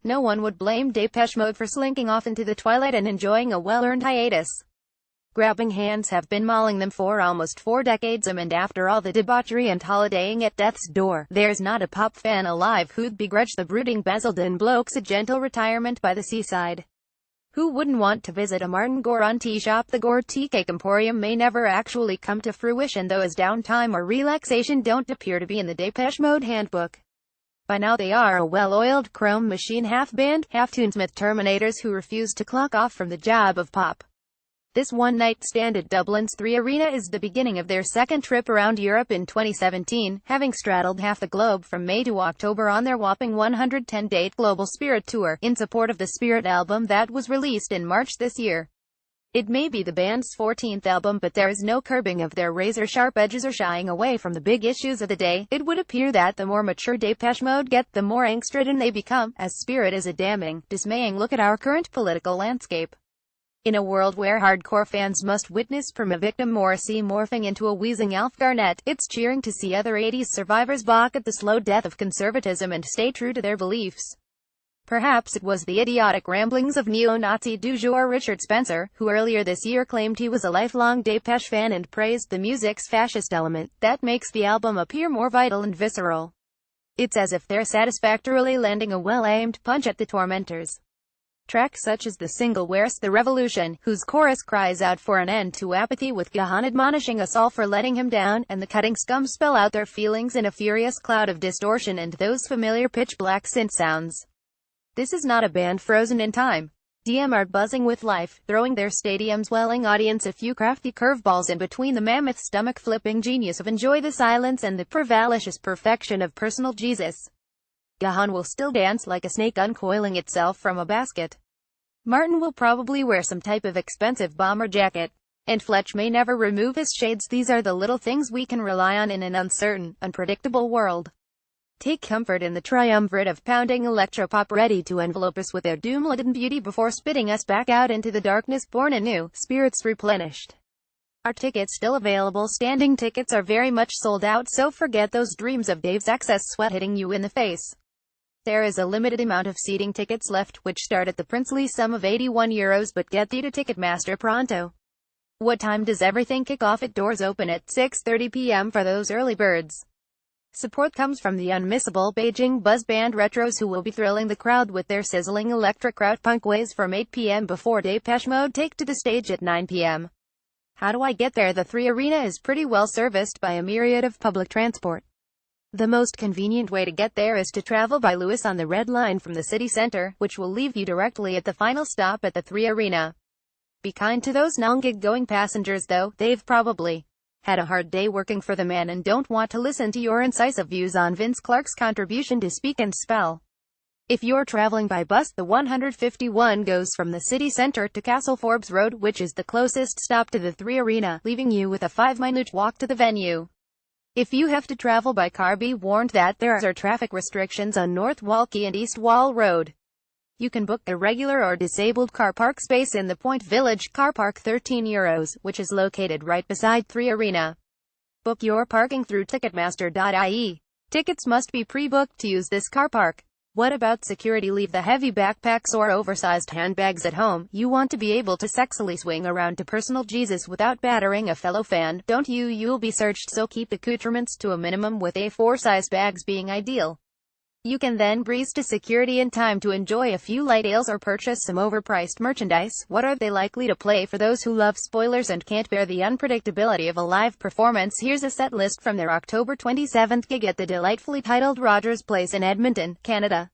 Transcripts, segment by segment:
no one would blame Depeche Mode for slinking off into the twilight and enjoying a well-earned hiatus. Grabbing hands have been mauling them for almost 4 decades, and after all the debauchery and holidaying at death's door, there's not a pop fan alive who'd begrudge the brooding Basildon blokes a gentle retirement by the seaside. Who wouldn't want to visit a Martin Gore tea shop? The Gore Tea Cake Emporium may never actually come to fruition, though, as downtime or relaxation don't appear to be in the Depeche Mode handbook. By now they are a well-oiled chrome machine, half-band, half-tunesmith Terminators who refuse to clock off from the job of pop. This one-night stand at Dublin's 3 Arena is the beginning of their second trip around Europe in 2017, having straddled half the globe from May to October on their whopping 110-date Global Spirit Tour, in support of the Spirit album that was released in March this year. It may be the band's 14th album, but there is no curbing of their razor-sharp edges or shying away from the big issues of the day. It would appear that the more mature Depeche Mode get, the more angst-ridden they become, as Spirit is a damning, dismaying look at our current political landscape. In a world where hardcore fans must witness perma-victim Morrissey morphing into a wheezing Alf Garnett, it's cheering to see other 80s survivors balk at the slow death of conservatism and stay true to their beliefs. Perhaps it was the idiotic ramblings of neo-Nazi du jour Richard Spencer, who earlier this year claimed he was a lifelong Depeche fan and praised the music's fascist element, that makes the album appear more vital and visceral. It's as if they're satisfactorily landing a well-aimed punch at the tormentors. Tracks such as the single Where's the Revolution, whose chorus cries out for an end to apathy, with Gahan admonishing us all for letting him down, and the cutting scum spell out their feelings in a furious cloud of distortion and those familiar pitch-black synth sounds. This is not a band frozen in time. DM are buzzing with life, throwing their stadium's welling audience a few crafty curveballs in between the mammoth stomach-flipping genius of Enjoy the Silence and the pervalicious perfection of Personal Jesus. Gahan will still dance like a snake uncoiling itself from a basket. Martin will probably wear some type of expensive bomber jacket. And Fletch may never remove his shades. These are the little things we can rely on in an uncertain, unpredictable world. Take comfort in the triumvirate of pounding electropop ready to envelope us with their doom-laden beauty before spitting us back out into the darkness, born anew, spirits replenished. Are tickets still available? Standing tickets are very much sold out, so forget those dreams of Dave's excess sweat hitting you in the face. There is a limited amount of seating tickets left, which start at the princely sum of €81, but get thee to Ticketmaster pronto. What time does everything kick off? At doors open at 6:30 p.m. for those early birds. Support comes from the unmissable Beijing Buzz Band Retros, who will be thrilling the crowd with their sizzling electric krautpunk ways from 8 p.m. before Depeche Mode take to the stage at 9 p.m. How do I get there? The 3 Arena is pretty well serviced by a myriad of public transport. The most convenient way to get there is to travel by Lewis on the Red Line from the city center, which will leave you directly at the final stop at the 3 Arena. Be kind to those non-gig-going passengers, though. They've probably had a hard day working for the man and don't want to listen to your incisive views on Vince Clarke's contribution to Speak and Spell. If you're traveling by bus, the 151 goes from the city center to Castle Forbes Road, which is the closest stop to the 3 Arena, leaving you with a 5-minute walk to the venue. If you have to travel by car, be warned that there are traffic restrictions on North Walkie and East Wall Road. You can book a regular or disabled car park space in the Point Village car park, €13, which is located right beside 3 Arena. Book your parking through Ticketmaster.ie. Tickets must be pre-booked to use this car park. What about security? Leave the heavy backpacks or oversized handbags at home. You want to be able to sexily swing around to Personal Jesus without battering a fellow fan, don't you? You'll be searched, so keep accoutrements to a minimum, with A4 size bags being ideal. You can then breeze to security in time to enjoy a few light ales or purchase some overpriced merchandise. What are they likely to play? For those who love spoilers and can't bear the unpredictability of a live performance, here's a set list from their October 27th gig at the delightfully titled Rogers Place in Edmonton, Canada.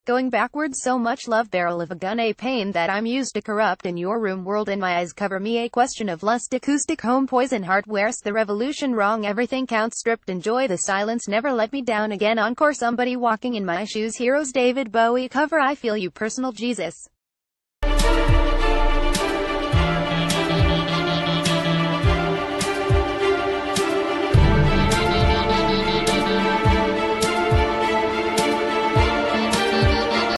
Going backwards, so much love, barrel of a gun, a pain that I'm used to corrupt in your room, world in my eyes, cover me, a question of lust, acoustic home, poison heart, where's the revolution, wrong, everything counts, stripped, enjoy the silence, never let me down again, encore, somebody walking in my shoes, heroes, David Bowie cover, I feel you, Personal Jesus.